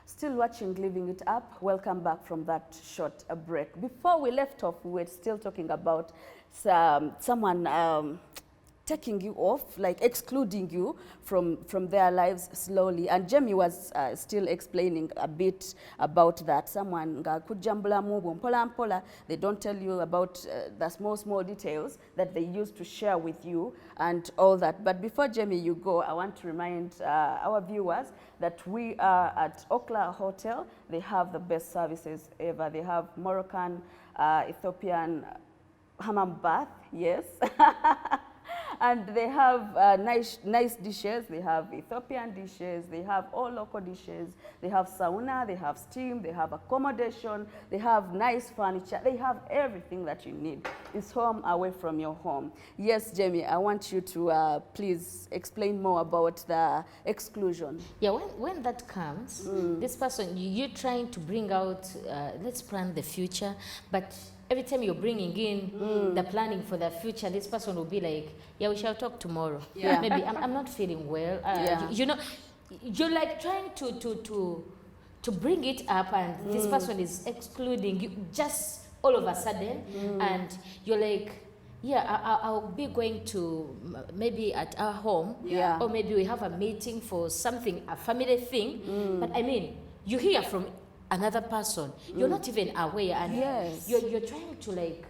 Still watching Living It Up. Welcome back from that short break. Before we left off, we were still talking about someone taking you off, like excluding you from their lives slowly. And Jamie was still explaining a bit about that. Someone kujambula mubu mpola mpola. They don't tell you about the small details that they used to share with you and all that. But before Jamie, you go, I want to remind our viewers that we are at Okla Hotel. They have the best services ever. They have Moroccan, Ethiopian hammam bath, yes. And they have nice dishes. They have Ethiopian dishes. They have all local dishes. They have sauna. They have steam. They have accommodation. They have nice furniture. They have everything that you need. It's home away from your home. Yes, Jamie, I want you to please explain more about the exclusion. Yeah, when that comes, this person, you're trying to bring out, let's plan the future, but every time you're bringing in the planning for the future, this person will be like, yeah, we shall talk tomorrow. Yeah. Maybe I'm not feeling well. Yeah. You know, you're like trying to bring it up, and this person is excluding you just all of a sudden, and you're like, yeah, I'll be going to maybe at our home, Yeah. or maybe we have a meeting for something, a family thing. But I mean, you hear from another person, you're not even aware, and Yes. you're trying to like,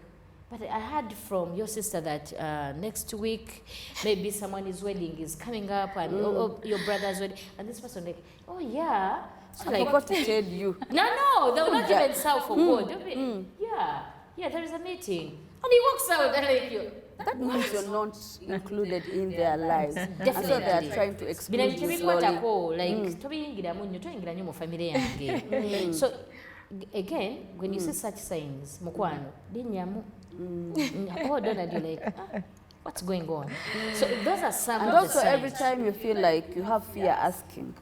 but I heard from your sister that next week maybe someone's wedding is coming up, and or your brother's wedding, and this person like, oh yeah, so I like, forgot to tell you. no, they will not Yeah. even serve for God. They'll be, yeah, there is a meeting, and he walks out, and like you. That means you're not included in their lives. And so they are Definitely. trying to exclude Bino you bintu slowly. bikwatako like tobiyingira munyo toyingira nnyo mu famire yange. So again, when you see such signs, mukwano linyamu, oh Donald, you're like, what's going on? So those are some And of the also signs. every time you feel like you have fear asking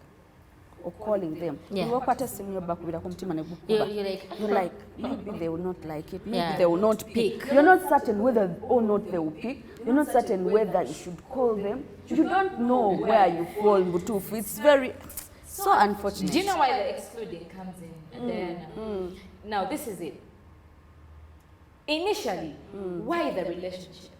or calling them, Yeah. you're like, maybe they will not like it, maybe Yeah. they will not pick. You're not certain whether or not they will pick. You're not certain whether you should call them. You don't know where you fall, Butufu. It's very, so unfortunate. Do you know why the excluding comes in, Diana? Now, this is it. Initially, why the relationship?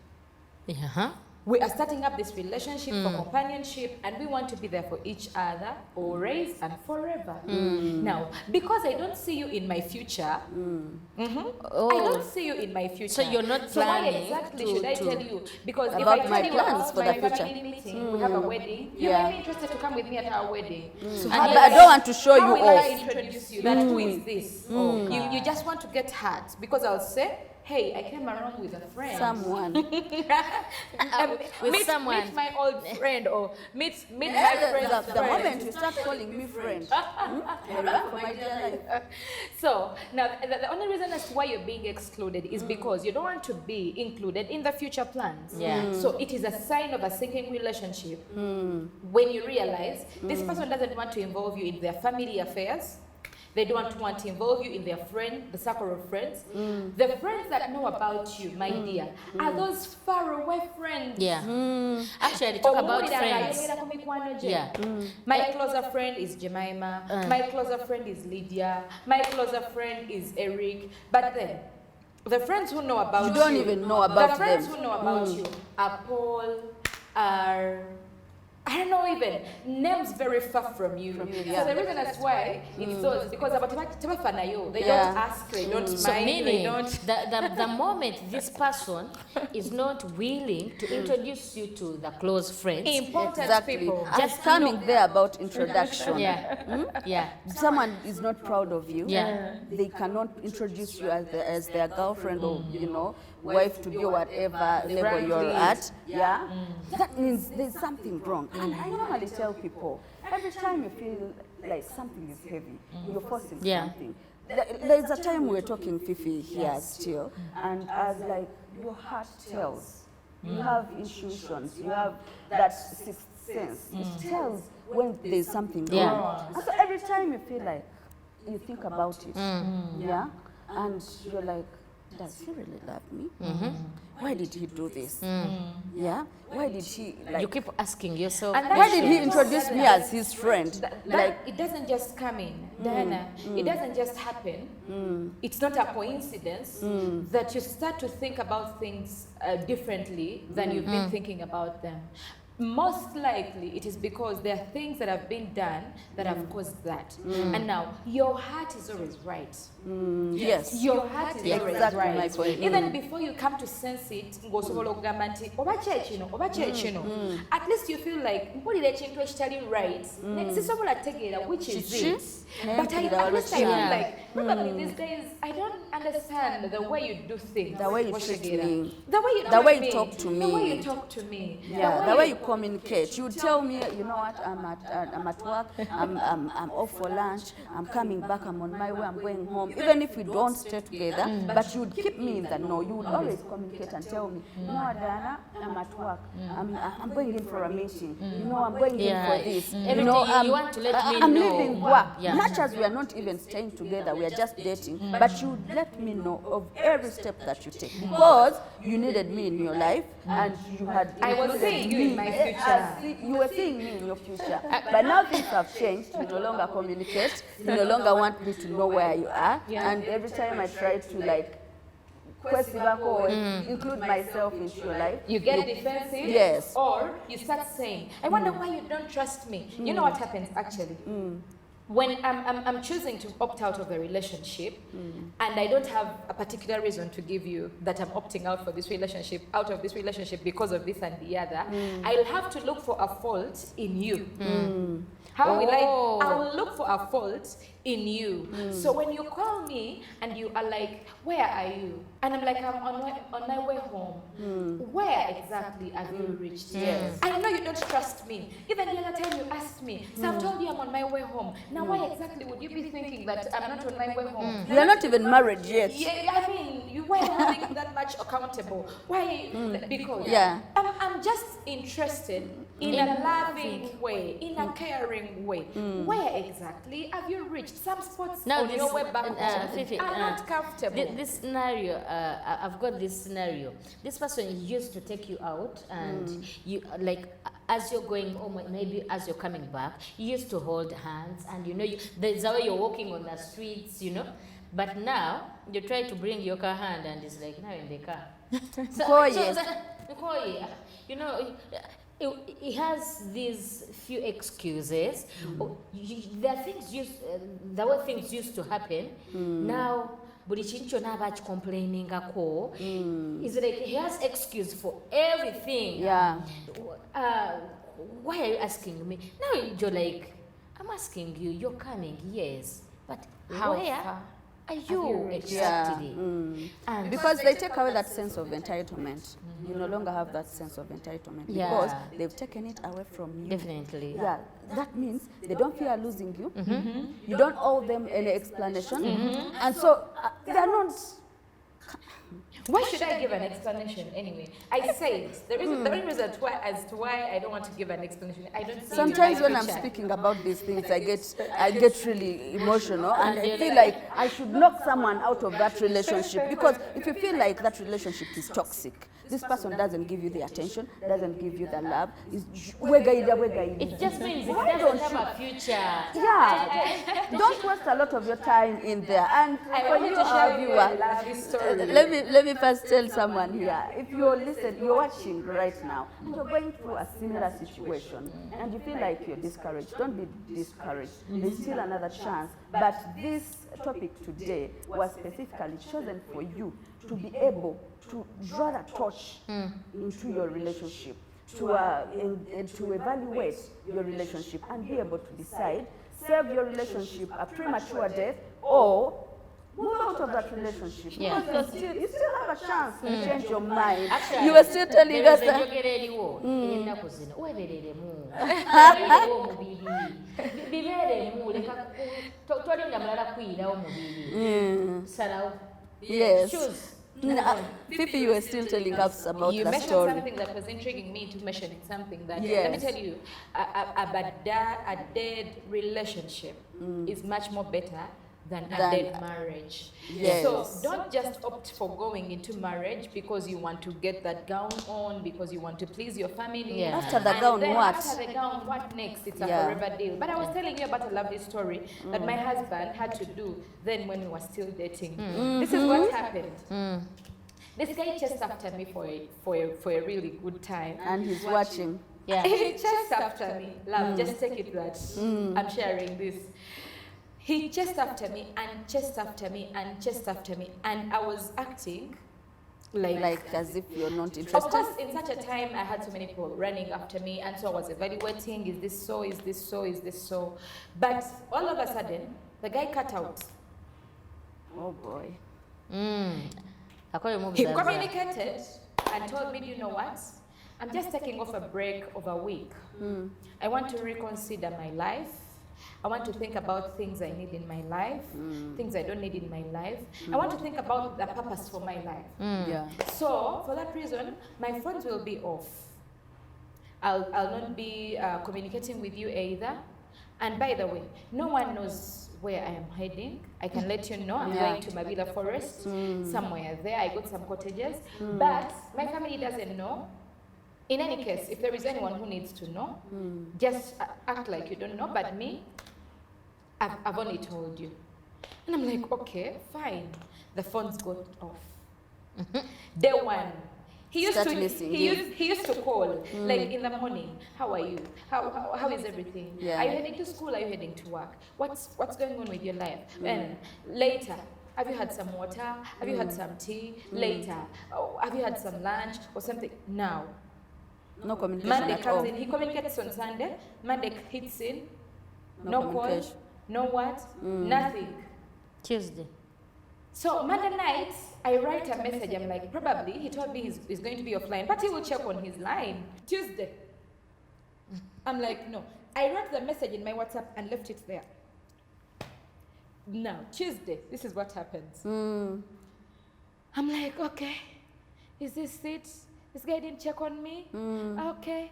Yeah. We are starting up this relationship for companionship, and we want to be there for each other, always and forever. Now, because I don't see you in my future, Oh. I don't see you in my future. So you're not So why planning exactly to- should I to- tell you? Because if About I my tell you plans about for my the future. family meeting, we have a wedding, you Yeah. might be interested to come with me at our wedding. So But I don't want to show how you will I off. introduce you? That who is this? You just want to get hurt because I'll say, hey, I came around with a friend. Someone. With someone. Meet my old friend, or meet my friend's The friend. moment you start calling me friend, I run for my dear life. So now the only reason as to why you're being excluded is because you don't want to be included in the future plans. Yeah. So it is a sign of a sinking relationship when you realize this person doesn't want to involve you in their family affairs. They don't want to involve you in their the circle of friends. The friends that know about you, my dear, are those far away friends. Yeah. Actually, talk about friends. Yeah. My closer friend is Jemima. My closer friend is Lydia. My closer friend is Eric. But then, the friends who know about You don't even know about the friends them. who know about you are Paul, are I don't know, even names very far from you. yeah. So the reason that's why it's those, because about they Yeah. don't ask, they don't So mind, they meaning don't. the moment this person is not willing to introduce you to the close friends. Important Exactly. people. Just coming there about introduction. Yeah. Yeah. Someone is not proud of you. Yeah. They cannot introduce you as their girlfriend or, wife to be whatever level you're at. Yeah. That means there's something wrong. And I normally tell people, every time you feel like something is heavy, you're forcing Yeah. something. There's a time we were talking, Fifi, here still, and I was like, your heart tells. You have intuitions, you have that sixth sense. It tells when there's something Yeah. wrong. And so every time you feel like you think about it, yeah, and you're like, does he really love me? Why did he do this? Yeah, why did he You like? keep asking yourself. And Why did he that's- introduce me as his friend? Like it doesn't just come in, Diana. It doesn't just happen. It's not a coincidence that you start to think about things differently than you've been thinking about them. Most likely, it is because there are things that have been done that have caused that. And now, your heart is always right. Yes. Your heart is always Exactly my right. point. Even before you come to sense it, ng'osobola okugamba nti oba kyekino oba kyekino, at least you feel like mpulira ekintu ekitali right, sisobola kutegeera which is Kiki? it. But at least I feel Yeah. like probably these days I don't understand the way you do things. The way you treat Washegera. me. The way you The treat way you me. talk to The me. way you talk to me. Yeah, the way you communicate. You tell me, you know what, I'm at work, I'm off for lunch, I'm coming back, I'm on my way, I'm going home. Even if we don't stay together, but you'd keep me in the know. You would always communicate and tell me, you know what, Diana, I'm at work, I'm going in for a meeting, you know, I'm going in for this. You Everything know, you want to let me I'm know. leaving work. Yeah. Much as we are not even staying together, we are just dating, but you would let me know of every step that you take because you needed me in your life and you had I was included seeing you in my me future. you were seeing me in your future. But now things have changed. We no longer communicate. You no longer want me to know where you are. And every time I try to like question back or include myself into your life, You get defensive, Yes. or you start saying, I wonder why you don't trust me. You know what happens actually? When I'm choosing to opt out of a relationship and I don't have a particular reason to give you that I'm opting out for this relationship, out of this relationship because of this and the other, I'll have to look for a fault in you. How will Oh. I will look for a fault in you. So when you call me and you are like, where are you? And I'm like, I'm on my way home. Where exactly have you reached? Yes. I know you don't trust me. Even the other time you asked me, so I've told you I'm on my way home. Now why exactly would you be thinking that I'm not on my way home? we are not even married yet. Yeah, I mean, you weren't holding that much accountable. Why? Because Yeah. I'm just interested in a loving way, in a caring way. Where exactly have you reached? Some spots Now on this, your way back home Fifi, are not comfortable. This scenario, I've got this scenario. This person used to take you out, and you like as you're going, or maybe as you're coming back, you used to hold hands, and you know, there's a way you're walking on the streets, you know. But now you try to bring your car hand, and it's like now in the car. You know. He has these few excuses. There are things the way things used to happen. Now, buli kintu kyonna aba akikomplainingako. Is like he has excuse for everything. Yeah. Why are you asking me? Now you're like, I'm asking you, you're coming, yes. But How where far are you you reached? exactly? And because they take away that sense of entitlement. You no longer have that sense of entitlement Yeah. because they've taken it away from you. Definitely. Yeah, that means they don't fear losing you. You don't owe them any explanation. And so they're not. Why should I give an explanation anyway? I say it. The reason as to why I don't want to give an explanation, I don't see Sometimes my when I'm future. speaking about these things, I get really emotional and I feel like I should knock someone out of that relationship because if you feel like that relationship is toxic, this person doesn't give you the attention, doesn't give you the love. It just means it Why doesn't don't have a future. Yeah, don't waste a lot of your time in there. And I for want you, you to our share me a viewer, lovely story. let me first tell someone here. If you're watching right now, you're going through a similar situation, and you feel like you're discouraged. Don't be discouraged. There's still another chance. But this topic today was specifically chosen for you to be able to draw the torch into your relationship, to evaluate your relationship and be able to decide, save your relationship a premature death or move out of that relationship. Yeah. Because you still have a chance to change your mind. Actually, You were still telling us there is that. enjogera eriwo ey'ennaku zino weebereremu weebererewo omubiri bibeeremu leka tolinda mulala kuyirawo omubiri salawo Yes. choose. Fifi, you were still telling us about You the mentioned story. something that was intriguing me to mentioning something that, Yes. let me tell you, a dead relationship is much more better than Than- ended marriage. Yes. So don't just opt for going into marriage because you want to get that gown on, because you want to please your family. Yeah. After the And gown, then what? After the gown, what next? It's a Yeah. forever deal. But I was telling you about a lovely story that my husband had to do then when we were still dating. This is what happened. This guy chased after me for a really good time. And he's watching. Yeah. He chased after me. Love, just take it that I'm sharing this. He chased after me and chased after me and chased after me. And I was acting Like as if you're not of interested. course, in such a time, I had so many people running after me, and so I was evaluating, is this so, is this so, is this so? But all of a sudden, the guy cut out. Oh boy. Akoye mu He buzaza. communicated and told me, you know what? I'm just taking off a break of a week. I want to reconsider my life. I want to think about things I need in my life, things I don't need in my life. I want to think about the purpose for my life. Yeah. So, for that reason, my phones will be off. I'll not be communicating with you either. And by the way, no one knows where I am heading. I can let you know. I'm Yeah. going to Mabila Forest, somewhere there. I got some cottages. But my family doesn't know. In any case, if there is anyone who needs to know, just act like you don't know. But me, I've only told you. And I'm like, okay, fine. The phones got off. Day one. He used Start to missing he you. used to call like in the morning. How are you? How is everything? Yeah. Are you heading to school? Are you heading to work? What's going on with your life? And later, have you had some water? Have you had some tea? Later, oh, have you had some lunch or something? Now, No communication Monday at all. comes in. He communicates on Sunday. Monday hits in. No No call. communication. No what? Nothing. Tuesday. So Monday night, I write a message. I'm like, probably he told me he's going to be offline, but he will check on his line. Tuesday. I'm like, no. I wrote the message in my WhatsApp and left it there. Now, Tuesday, this is what happens. I'm like, okay, is this it? This guy didn't check on me? Okay.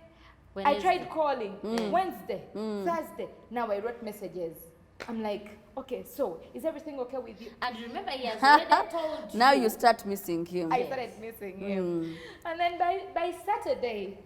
I tried calling Wednesday, Thursday. Now I wrote messages. I'm like, okay, so is everything okay with you? And remember, he has already told Now you start missing him. I started missing him. And then by Saturday,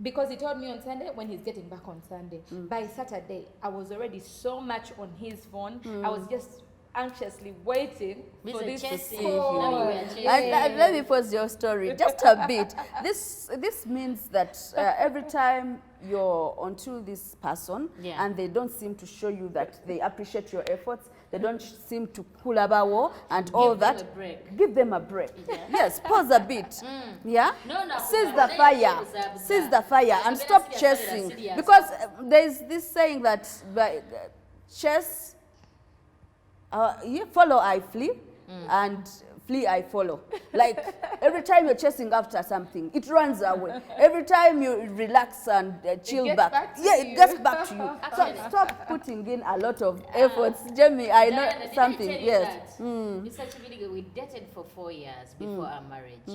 because he told me on Sunday when he's getting back on Sunday, by Saturday, I was already so much on his phone. I was just anxiously waiting for Busy this chasing. to call. Now you are chasing. Let me pause your story just a bit. This means that every time you're onto this person Yeah. and they don't seem to show you that they appreciate your efforts, they don't seem to pull abawo and all Give them that. a break. Give them a break. Yeah. Yes, pause a bit. Yeah. No, Seize the fire. Seize the fire and stop chasing. Because there's this saying that chase. You follow, I flee, and flee, I follow. Like every time you're chasing after something, it runs away. Every time you relax and chill gets back, back to yeah, you. it gets back to you. So stop putting in a lot of efforts. Jamie, I know Diana, did something. I tell you Yes. that? It's such a really good. We dated for 4 years before our marriage,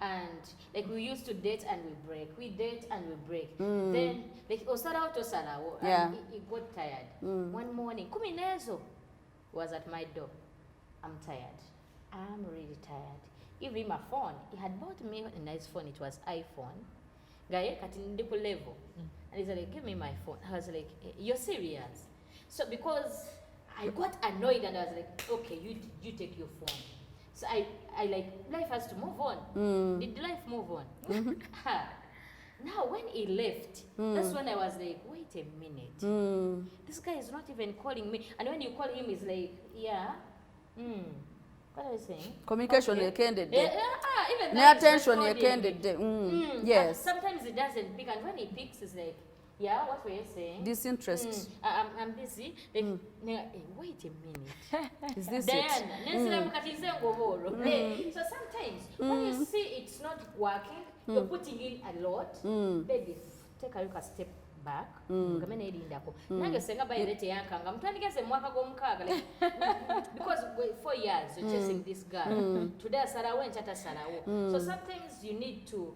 and like we used to date and we break. We date and we break. Then like osara otosara, Yeah. and he got tired. One morning, kuminezo was at my door. I'm tired. I'm really tired. Give him a phone. He had bought me a nice phone. It was iPhone. Gaye kati ndi ku level. And he's like, give me my phone. I was like, you're serious? So because I got annoyed and I was like, okay, you take your phone. So I like, life has to move on. Did life move on? Now when he left, that's when I was like, wait a minute. This guy is not even calling me. And when you call him, he's like, yeah. What are you saying? Communication Okay. ekendedde. Even Ne that is attention responding. ekendedde. Yes. Sometimes he doesn't pick, and when he picks, it's like, yeah, what were you saying? Disinterest. I'm busy. Like, wait a minute. Is this it? Diana, so sometimes when you see it's not working, you're putting in a lot, baby, take a look a step back. Nange senga bayirete yankanga mutandikeze mwaka gw'omukaaga like, because 4 years you're chasing this girl. Today asalawo enchata asalawo. So sometimes you need to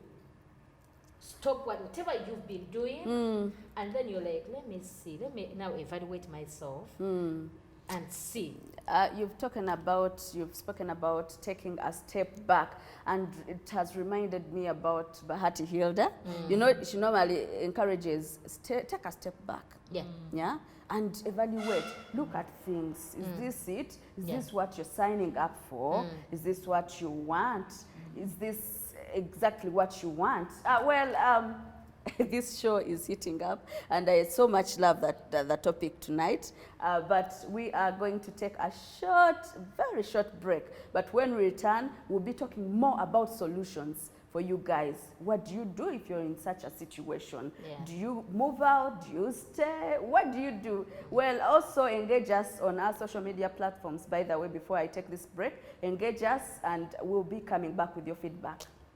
stop whatever you've been doing, and then you're like, let me see, let me now evaluate myself. and see. You've spoken about taking a step back, and it has reminded me about Bahati Hilda. You know, she normally encourages take a step back. Yeah. Yeah, and evaluate. Look at things. Is this it? Is this what you're signing up for? Is this what you want? Is this exactly what you want? This show is heating up, and I so much love the topic tonight. But we are going to take a very short break. But when we return, we'll be talking more about solutions for you guys. What do you do if you're in such a situation? Yeah. Do you move out? Do you stay? What do you do? Well, also engage us on our social media platforms. By the way, before I take this break, engage us, and we'll be coming back with your feedback.